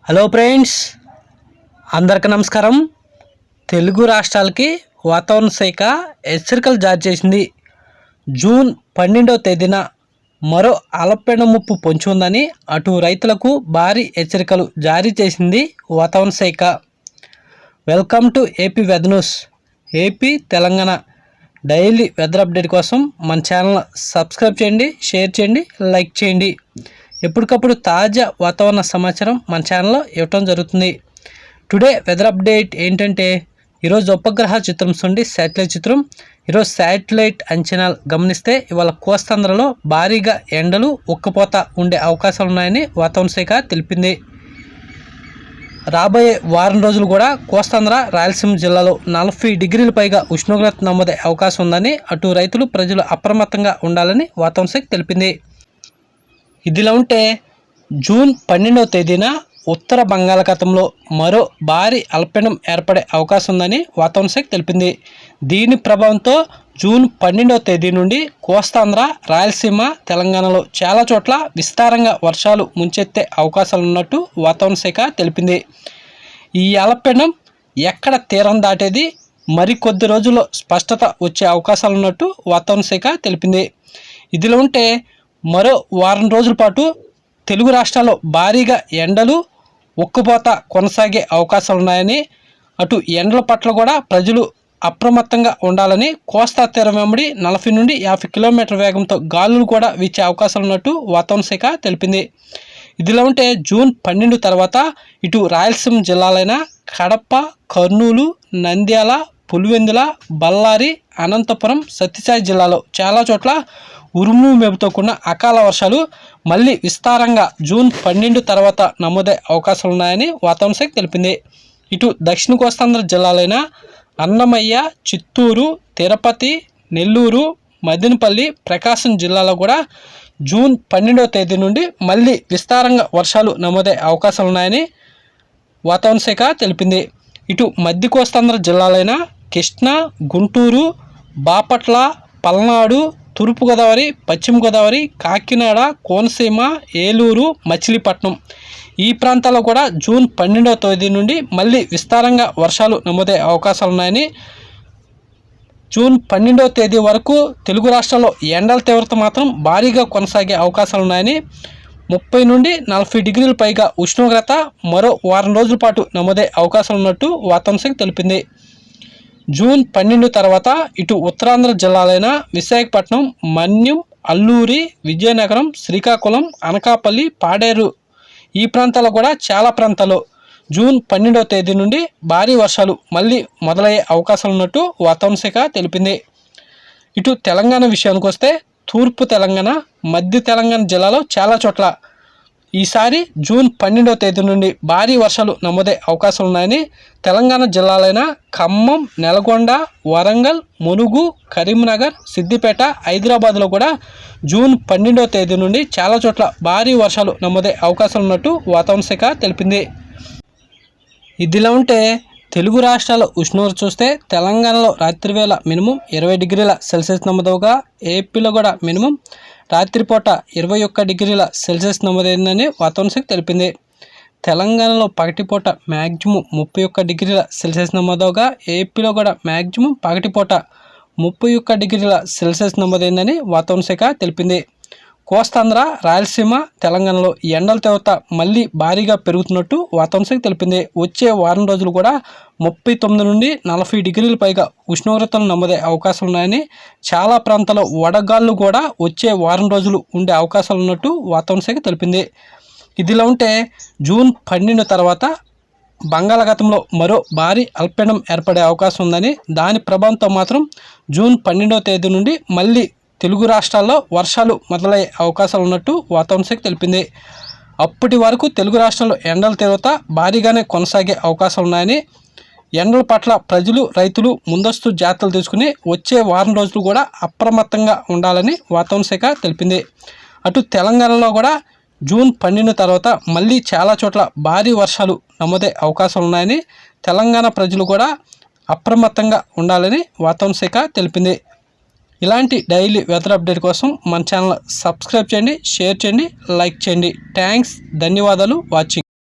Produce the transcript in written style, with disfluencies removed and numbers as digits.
Hello friends, అందరికీ నమస్కారం. తెలుగు రాష్ట్రాలకి వాతావరణ శాఖ హెచ్చరికలు జారీ చేసింది. జూన్ 12వ తేదీన మరో అల్పపీడన ముప్పు పొంచి ఉందని అటు రైతులకు భారీ హెచ్చరికలు జారీ చేసింది వాతావరణ శాఖ. Welcome to AP weather news. AP Telangana daily weather update కోసం మన ఛానల్ సబ్స్క్రైబ్ చేయండి, షేర్ చేయండి, లైక్ చేయండి. ఎప్పటికప్పుడు తాజా వాతావరణ సమాచారం మన ఛానల్లో ఇవ్వటం జరుగుతుంది. టుడే వెదర్ అప్డేట్ ఏంటంటే, ఈరోజు ఉపగ్రహ చిత్రం నుండి శాటిలైట్ చిత్రం. ఈరోజు శాటిలైట్ అంచనాలు గమనిస్తే ఇవాళ కోస్తాంధ్రలో భారీగా ఎండలు ఉక్కపోత ఉండే అవకాశాలు ఉన్నాయని వాతావరణ శాఖ తెలిపింది. రాబోయే వారం రోజులు కూడా కోస్తాంధ్ర, రాయలసీమ జిల్లాలో 40 డిగ్రీల పైగా ఉష్ణోగ్రత నమోదే అవకాశం ఉందని అటు రైతులు, ప్రజలు అప్రమత్తంగా ఉండాలని వాతావరణ శాఖ తెలిపింది. ఇదిలా ఉంటే జూన్ 12వ తేదీన ఉత్తర బంగాళాఖాతంలో మరో భారీ అల్పపీడనం ఏర్పడే అవకాశం ఉందని వాతావరణ శాఖ తెలిపింది. దీని ప్రభావంతో జూన్ 12వ తేదీ నుండి కోస్తాంధ్ర, రాయలసీమ, తెలంగాణలో చాలా చోట్ల విస్తారంగా వర్షాలు ముంచెత్తే అవకాశాలు ఉన్నట్టు వాతావరణ శాఖ తెలిపింది. ఈ అల్పపీడనం ఎక్కడ తీరం దాటేది మరికొద్ది రోజుల్లో స్పష్టత వచ్చే అవకాశాలు ఉన్నట్టు వాతావరణ శాఖ తెలిపింది. ఇదిలో ఉంటే మరో వారం రోజుల పాటు తెలుగు రాష్ట్రాల్లో భారీగా ఎండలు, ఉక్కపోత కొనసాగే అవకాశాలు ఉన్నాయని, అటు ఎండల పట్ల కూడా ప్రజలు అప్రమత్తంగా ఉండాలని, కోస్తా తీరం వెంబడి 40 నుండి 50 కిలోమీటర్ల వేగంతో గాలులు కూడా వీచే అవకాశాలు ఉన్నట్టు వాతావరణ శాఖ తెలిపింది. ఇదిలా ఉంటే జూన్ 12 తర్వాత ఇటు రాయలసీమ జిల్లాలైన కడప, కర్నూలు, నంద్యాల, పులివెందుల, బళ్ళారి, అనంతపురం, సత్యసాయి జిల్లాలో చాలా చోట్ల ఉరుములు మెరుపుతో కూడిన అకాల వర్షాలు మళ్ళీ విస్తారంగా జూన్ 12 తర్వాత నమోదే అవకాశాలు ఉన్నాయని వాతావరణ శాఖ తెలిపింది. ఇటు దక్షిణ కోస్తాంధ్ర జిల్లాలైన అన్నమయ్య, చిత్తూరు, తిరుపతి, నెల్లూరు, మదనపల్లి, ప్రకాశం జిల్లాలో కూడా జూన్ 12వ తేదీ నుండి మళ్ళీ విస్తారంగా వర్షాలు నమోదే అవకాశాలు ఉన్నాయని వాతావరణ శాఖ తెలిపింది. ఇటు మధ్య కోస్తాంధ్ర జిల్లాలైన కృష్ణా, గుంటూరు, బాపట్ల, పల్నాడు, తూర్పుగోదావరి, పశ్చిమ గోదావరి, కాకినాడ, కోనసీమ, ఏలూరు, మచిలీపట్నం ఈ ప్రాంతాల్లో కూడా జూన్ 12వ తేదీ నుండి మళ్ళీ విస్తారంగా వర్షాలు నమోదే అవకాశాలు ఉన్నాయని, జూన్ 12వ తేదీ వరకు తెలుగు రాష్ట్రాల్లో ఎండల తీవ్రత మాత్రం భారీగా కొనసాగే అవకాశాలు ఉన్నాయని, 30 నుండి 40 డిగ్రీల పైగా ఉష్ణోగ్రత మరో వారం రోజుల పాటు నమోదే అవకాశాలు ఉన్నట్టు వాతావరణ శాఖ తెలిపింది. జూన్ 12 తర్వాత ఇటు ఉత్తరాంధ్ర జిల్లాలైన విశాఖపట్నం, మన్యం, అల్లూరి, విజయనగరం, శ్రీకాకుళం, అనకాపల్లి, పాడేరు ఈ ప్రాంతాల్లో కూడా చాలా ప్రాంతాల్లో జూన్ 12వ తేదీ నుండి భారీ వర్షాలు మళ్ళీ మొదలయ్యే అవకాశాలు ఉన్నట్టు వాతావరణ శాఖ తెలిపింది. ఇటు తెలంగాణ విషయానికి వస్తే తూర్పు తెలంగాణ, మధ్య తెలంగాణ జిల్లాలో చాలా చోట్ల ఈసారి జూన్ 12వ తేదీ నుండి భారీ వర్షాలు నమోదే అవకాశాలు ఉన్నాయని, తెలంగాణ జిల్లాలైన ఖమ్మం, నల్గొండ, వరంగల్, ములుగు, కరీంనగర్, సిద్దిపేట, హైదరాబాద్లో కూడా జూన్ 12వ తేదీ నుండి చాలా చోట్ల భారీ వర్షాలు నమోదే అవకాశాలు ఉన్నట్టు వాతావరణ శాఖ తెలిపింది. ఇదిలా ఉంటే తెలుగు రాష్ట్రాల ఉష్ణోగ్రత చూస్తే తెలంగాణలో రాత్రివేళ మినిమం 20 డిగ్రీల సెల్సియస్ నమోదవగా, ఏపీలో కూడా మినిమం రాత్రిపూట 21 డిగ్రీల సెల్సియస్ నమోదైందని వాతావరణ శాఖ తెలిపింది. తెలంగాణలో పగటిపూట మ్యాక్సిమం 31 డిగ్రీల సెల్సియస్ నమోదవగా, ఏపీలో కూడా మ్యాక్సిమం పగటిపూట 31 డిగ్రీల సెల్సియస్ నమోదైందని వాతావరణ శాఖ తెలిపింది. కోస్తాంధ్ర, రాయలసీమ, తెలంగాణలో ఎండల తీవ్రత మళ్ళీ భారీగా పెరుగుతున్నట్టు వాతావరణ శాఖ తెలిపింది. వచ్చే వారం రోజులు కూడా 39 నుండి 40 డిగ్రీల పైగా ఉష్ణోగ్రతలు నమోదే అవకాశాలు ఉన్నాయని, చాలా ప్రాంతాల్లో వడగాళ్ళు కూడా వచ్చే వారం రోజులు ఉండే అవకాశాలు ఉన్నట్టు వాతావరణ శాఖ తెలిపింది. ఇదిలా ఉంటే జూన్ 12 తర్వాత బంగాళాఖాతంలో మరో భారీ అల్పపీడనం ఏర్పడే అవకాశం ఉందని, దాని ప్రభావంతో మాత్రం జూన్ 12వ తేదీ నుండి మళ్ళీ తెలుగు రాష్ట్రాల్లో వర్షాలు మొదలయ్యే అవకాశాలు ఉన్నట్టు వాతావరణ శాఖ తెలిపింది. అప్పటి వరకు తెలుగు రాష్ట్రాల్లో ఎండల తీవ్రత భారీగానే కొనసాగే అవకాశాలు ఉన్నాయని, ఎండల పట్ల ప్రజలు, రైతులు ముందస్తు జాగ్రత్తలు తీసుకుని వచ్చే వారం రోజులు కూడా అప్రమత్తంగా ఉండాలని వాతావరణ శాఖ తెలిపింది. అటు తెలంగాణలో కూడా జూన్ 12 తర్వాత మళ్ళీ చాలా చోట్ల భారీ వర్షాలు నమోదే అవకాశాలు ఉన్నాయని, తెలంగాణ ప్రజలు కూడా అప్రమత్తంగా ఉండాలని వాతావరణ శాఖ తెలిపింది. ఇలాంటి డైలీ వెదర్ అప్డేట్ కోసం మన ఛానల్ సబ్స్క్రైబ్ చేయండి, షేర్ చేయండి, లైక్ చేయండి. థ్యాంక్స్, ధన్యవాదాలు వాచింగ్.